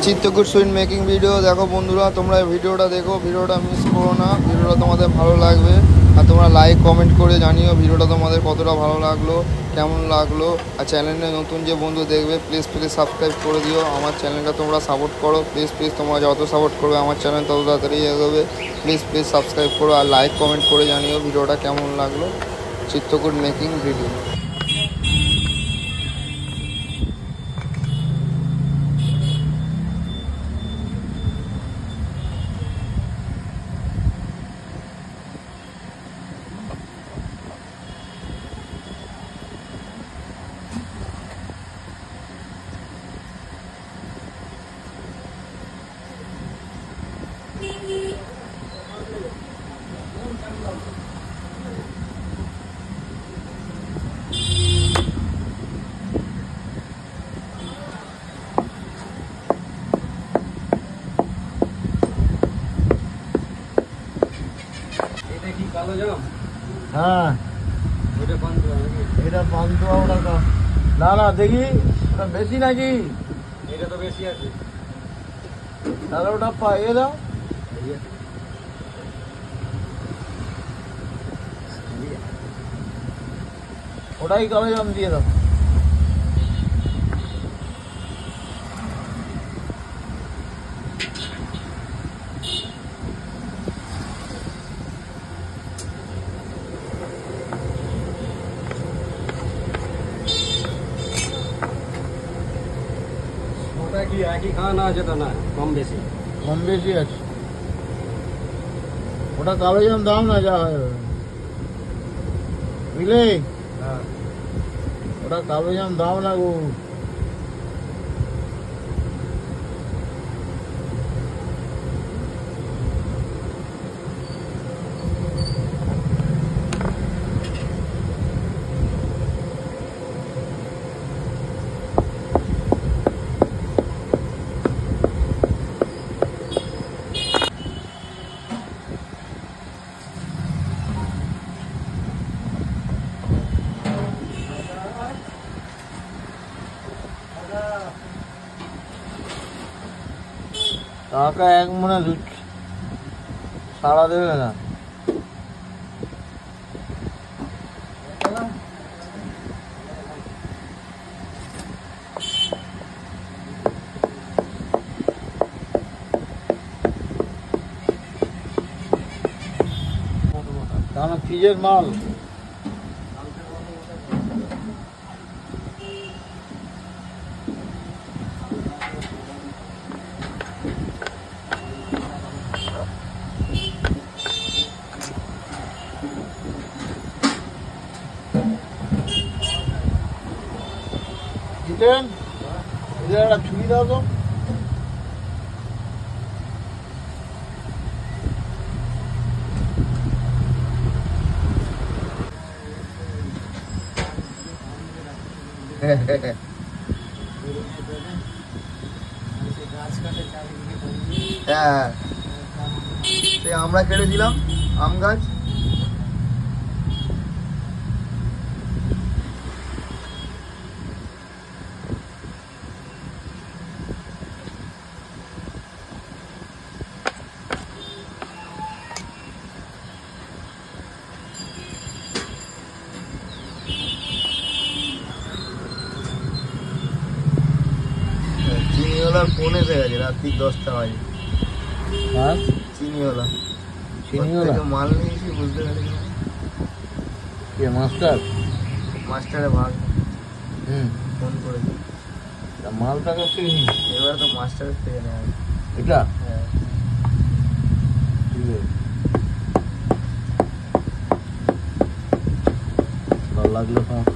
Chitrakoot sweet making video দেখো বন্ধুরা, তোমরা এই ভিডিওটা দেখো, ভিডিওটা মিস করো না, ভিডিওটা তোমাদের ভালো লাগবে। আর তোমরা লাইক কমেন্ট করে জানিও ভিডিওটা তোমাদের কতটা ভালো লাগলো, কেমন লাগলো। আর চ্যানেলে নতুন যে বন্ধু দেখবে প্লিজ সাবস্ক্রাইব করে দিও। আমার চ্যানেলটা তোমরা সাপোর্ট করো প্লিজ। তোমরা যত সাপোর্ট করবে আমার চ্যানেল তত তাড়াতাড়ি এগোবে। প্লিজ সাবস্ক্রাইব করো আর লাইক কমেন্ট করে জানিও ভিডিওটা কেমন লাগলো। Chitrakoot making video. হ্যাঁ এটা পান্তুয়া, ওটা না না দেখি ওটা বেশি নাকি, এটা তো বেশি আছে, তাহলে ওটা পাইয়ে দাও। ওটাই কালো জাম দিয়ে দাও। কি একই খাওয়া না যেত না, কম বেশি আছে। ওটা কালো জাম দাও না, যা হয় বুঝলে। হ্যাঁ ওটা কালো জাম দাও না গো। টাকা এক মনে সারা দেবে না। কারণ ফ্রিজের মাল জিতেন, এদের একটা ছুরি দাও তো। হ্যাঁ আমরা কেটেছিলাম আম গাছ। চিনিওয়ালার ফোন এসে গেছে রাত্রি 10টা বাজে। চিনিওয়ালা মাল নিয়েছি, বুঝতে পারি মাস্টারে ভাগ ফোন করেছি। মালটা কাছে এবার তো মাস্টারের থেকে নেওয়া এটা। হ্যাঁ ঠিক আছে, ভালো লাগলো সমস্ত।